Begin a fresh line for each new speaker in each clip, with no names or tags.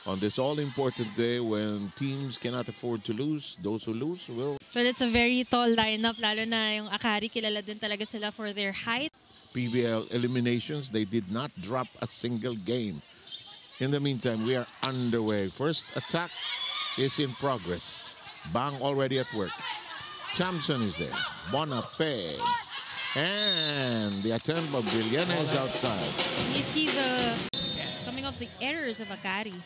on this all-important day when teams cannot afford to lose. Those who lose will.
Well, it's a very tall lineup, lalo na yung Akari, kilala din talaga sila for their height.
PBL eliminations, they did not drop a single game. In the meantime, we are underway. First attack is in progress. Bang already at work. Chamson is there. Bonafé. And the attempt of Villena is outside.
You see the coming of the errors of Akari.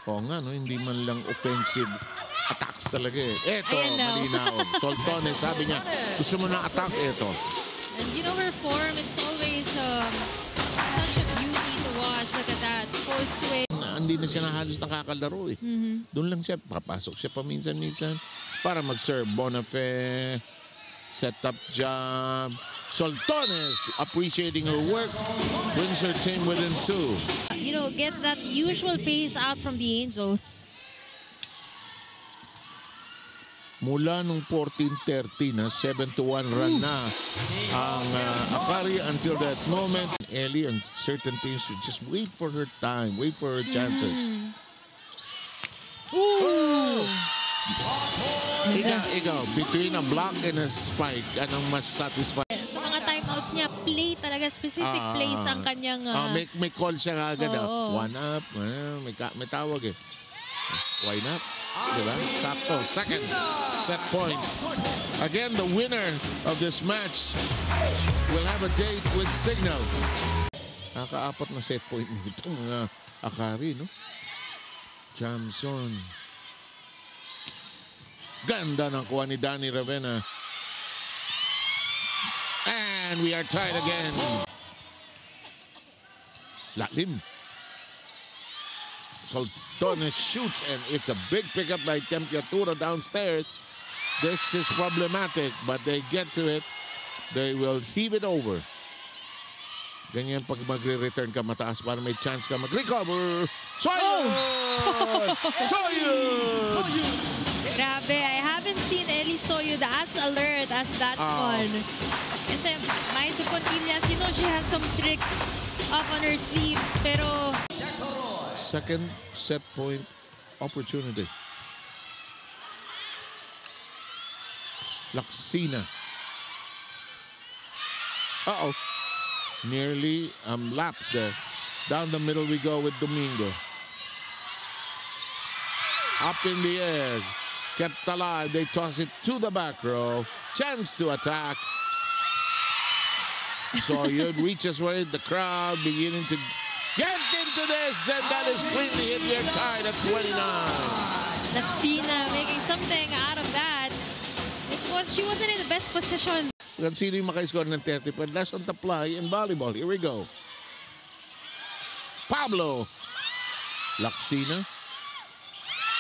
Oo nga, no? Hindi man lang offensive attacks talaga eh. Eto, malinaw. Soltones, sabi niya, gusto mo na attack, eto.
And you know her form, it's always such a beauty to watch. Look at that. Full swing.
Hindi na siya na halos nakakalaro eh. Doon lang siya, papasok siya paminsan-minsan para mag-serve. Bonafé, set up job. Soltones appreciating her work, brings her team within 2.
You know, get that usual pace out from the Angels.
Mula nung 14-13 na 7-1 run na ang Akari until that moment. Ellie and certain teams should just wait for her time, wait for her chances.
Ooh!
Ikaw, between a block and a spike, anong mas satisfying?
Sa mga timeouts niya, play talaga, specific plays ang kanyang...
may call siya agad. One up, may tawag eh. Why not? Diba? Sakto. Second set point. Again, the winner of this match will have a date with Signal. Nakaka-4 na set point nito mga Akari, no? Chamson. Ganda ng kuha ni Danny Ravenna. And we are tied again. Lalim. Soltones shoots, and it's a big pickup by Tempiatura downstairs. This is problematic, but they get to it. They will heave it over. Ganyan pag magre-return ka mataas para may chance ka mag-recover. Soyud! Soyud!
Grabe, I haven't seen Ellie Soyud as alert as that one. Kasi Mai Supontillas, you know, she has some tricks up on her sleeves, pero...
Second set point opportunity. Laksina. Uh-oh. Nearly lapsed there. Down the middle we go with Domingo. Up in the air. Kept alive. They toss it to the back row. Chance to attack. Soyud reaches where the crowd beginning to get into this, and that is cleanly hit. We're tied at 29.
Laksina making something out of that. She wasn't in the best position.
Sino yung makascore ng 30, but less on the fly in volleyball. Here we go. Pablo. Laksina.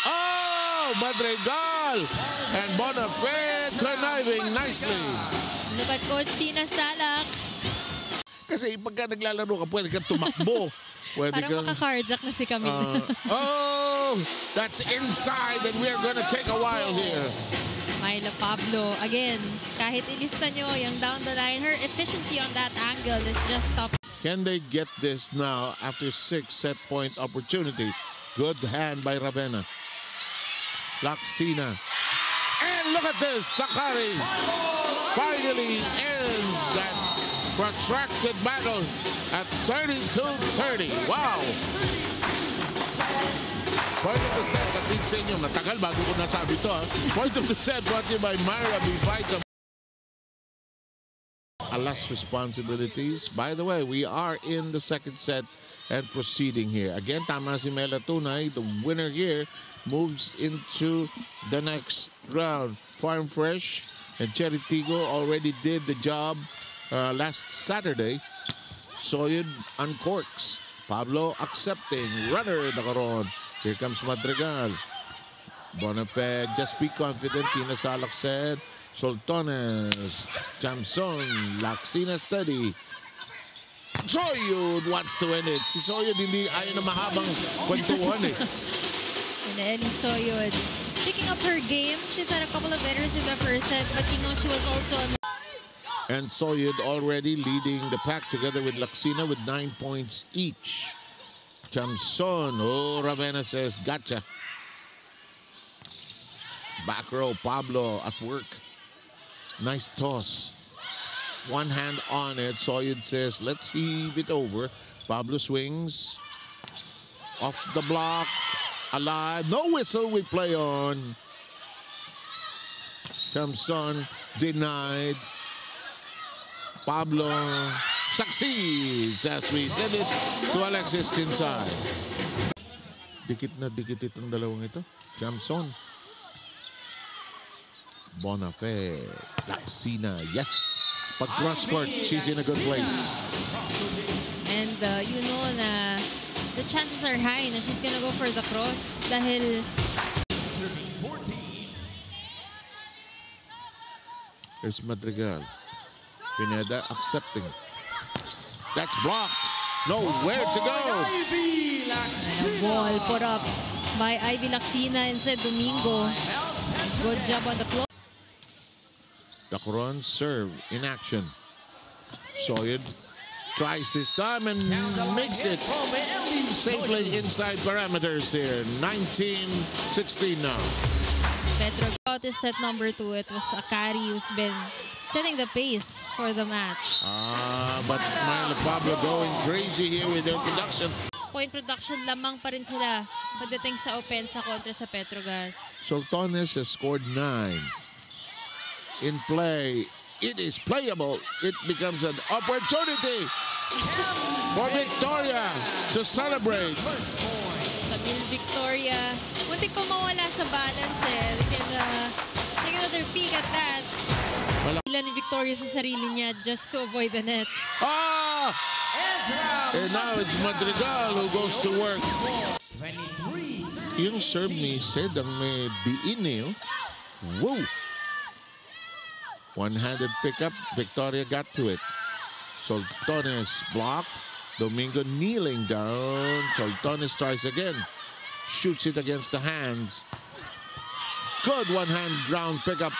Oh, Madrigal. And Bonafé conniving nicely.
Look at Coach Tina Salak.
Kasi pagka naglalaro ka, pwede ka tumakbo.
Parang maka-carjack na si Camille.
Oh, that's inside, and we're gonna take a while here.
Myla Pablo, again, kahit ilista nyo yung down the line, her efficiency on that angle is just top.
Can they get this now after 6 set point opportunities? Good hand by Ravenna. Laksina. And look at this, Sakari finally ends that protracted battle at 32-30. Wow! Point of the set, at least sa inyo, matagal bago ko nasabi ito. Point of the set brought to you by Myra Bivaita. Alas responsibilities. By the way, we are in the second set and proceeding here. Again, tama si Mela Tunay. The winner here moves into the next round. Farm Fresh and Cherry Tigo already did the job last Saturday. Soyud uncorks. Pablo accepting. Runner nakaroon. Here comes Madrigal. Bonafé, just be confident. Tina Salak said. Soltones. Chamson. Laksina steady. Soyud wants to win it. Si Soyud hindi ayaw na mahabang kwentuhan eh.
And Ellie Soyud picking up her game. She's had a couple of errors in the first set, but you know she was also on the...
And Soyud already leading the pack together with Laksina with 9 points each. Chamson. Oh, Ravenna says, gotcha. Back row, Pablo at work. Nice toss. One hand on it. Soyud says, let's heave it over. Pablo swings. Off the block. Alive. No whistle. We play on. Chamson denied. Pablo succeeds as we send it to Alexis Tinsay. Dikit na dikit itong dalawang ito. Chamson. Bonafé. Laxina. Yes. Pag cross court, she's in a good place.
And you know na the chances are high na she's gonna go for the cross dahil
There's Madrigal. Pineda accepting. That's blocked. Nowhere to go.
ball put up by Ivy Laxina instead Domingo. Good job on the close.
Dacoron serve in action. Soyud tries this time and makes it safely inside parameters here. 19-16 now.
Petro got his set number 2. It was Akari who's been setting the pace for the match.
But Myla Pablo going crazy here with their production.
Point production lamang pa rin sila pagdating sa opensa kontra sa Petrogas.
Sultanes has scored 9. In play, it is playable. It becomes an opportunity for Victoria to celebrate.
Sabil Victoria, muntik pa mawala sa balance eh. We can take another peek at that. Wala ni Victoria sa sarili niya just to avoid the net.
And now it's Madrigal who goes to work. Yung serve ni Sid ang may diin eh. Whoa! One-handed pickup. Victoria got to it. Sultanes blocked. Domingo kneeling down. Sultanes tries again. Shoots it against the hands. Good one-hand ground pickup.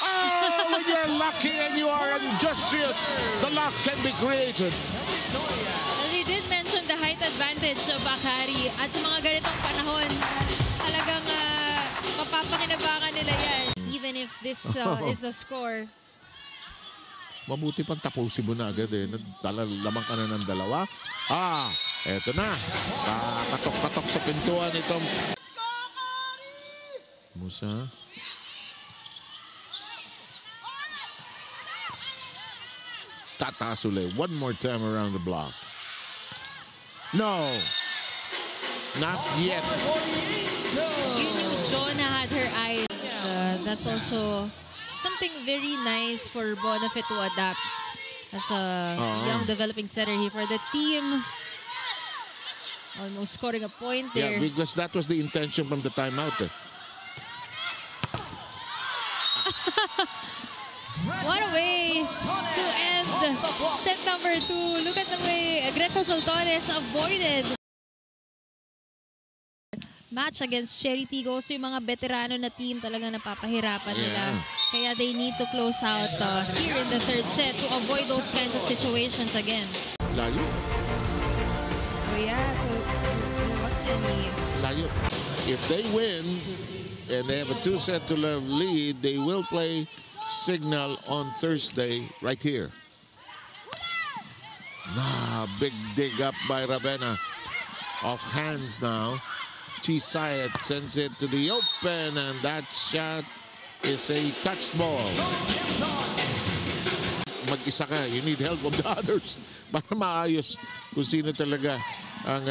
Oh, when you're lucky and you are industrious, the luck can be created.
Well, they did mention the height advantage of Akari. At sa mga ganitong panahon, talagang mapapakinabangan nila yan. Even if this is the score.
Mabuti pang tapusin mo na agad eh. Lamang ka na ng dalawa. Eto na. Katok-katok sa pintuan itong Musa. Tataas ulit. One more time around the block. No. Not yet.
You knew Jonah had her eyes. That's also something very nice for Bonafé to adapt as a young developing setter here for the team. Almost scoring a point there.
Yeah, because that was the intention from the timeout.
What a way to end set number 2. Look at the way Greta Sultanes avoided match against Charity. So yung mga veterano na team talagang napapahirapan nila. Kaya they need to close out here in the third set to avoid those kinds of situations again.
Layo.
So yeah, what's any?
Layo. If they win and they have a 2-set to love lead, they will play Signal on Thursday right here. Big dig up by Ravenna. Off hands now. Chisayat sends it to the open, and that shot is a touched ball. Mag-isa ka, you need help of the others para maayos kung sino talaga ang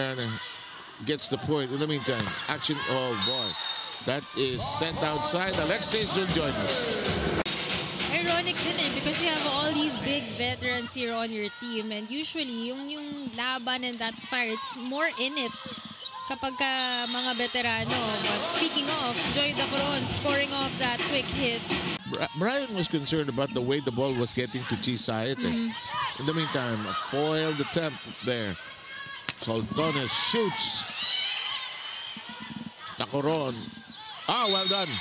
gets the point. In the meantime, action, oh boy, that is sent outside. Alexis will join us.
Ironic din eh, because you have all these big veterans here on your team, and usually yung laban and that fire, it's more in it kapag ka mga veterano. But speaking of, Joy Dacoron scoring off that quick hit.
Brian was concerned about the way the ball was getting to Chisayat. In the meantime, a foiled attempt there. Sultanes shoots. Dacoron. Well done.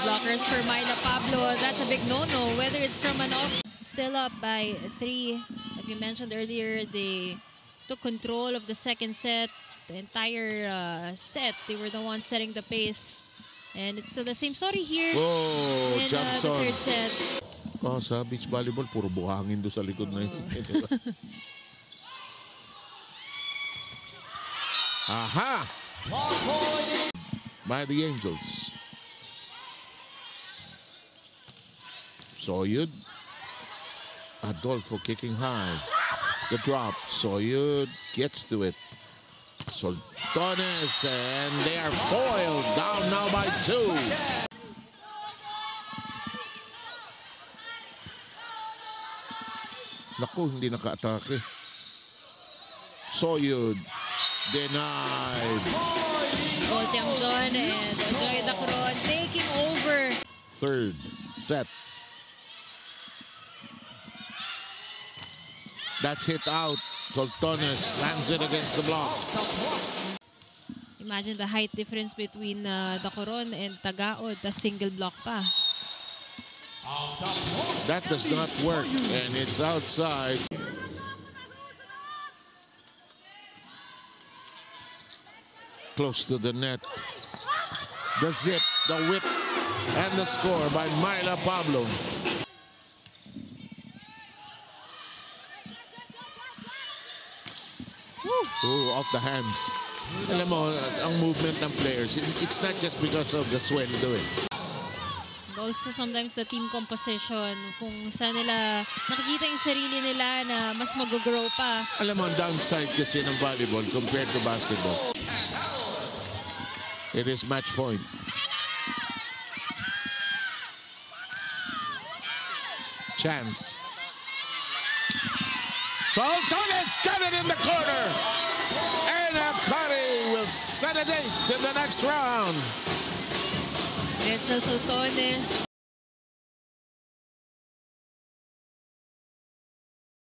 Blockers for Myla Pablo. That's a big no-no, whether it's from an off. Still up by 3. Like you mentioned earlier, they took control of the second set. The entire set, they were the ones setting the pace. And it's still the same story here
Oh,
in the
Johnson.
third set.
Oh, sa beach volleyball, puro buhangin doon sa likod na yun. Diba? Aha! By the Angels. Soyud. Adolfo kicking high. The drop. Soyud gets to it. Soltones, and they are foiled. Down now by 2. Naku, hindi naka-atake. Soyud denied.
Go Tiangzon and Joy Dacron taking over.
Third set. That's hit out. Soltones slams it against the block.
Imagine the height difference between Dacron and Tagaod, the single block pa.
That does not work, and it's outside. Close to the net. The zip, the whip, and the score by Myla Pablo. Ooh, off the hands. Alam mo, ang movement ng players, it's not just because of the sweldo eh.
Also sometimes the team composition, kung saan nila nakikita yung sarili nila na mas mag-grow pa.
Alam mo, ang downside kasi ng volleyball compared to basketball, it is match point. Chance. Soltones got it in the corner. And Akari will set a date to the next round.
Retzel Soltones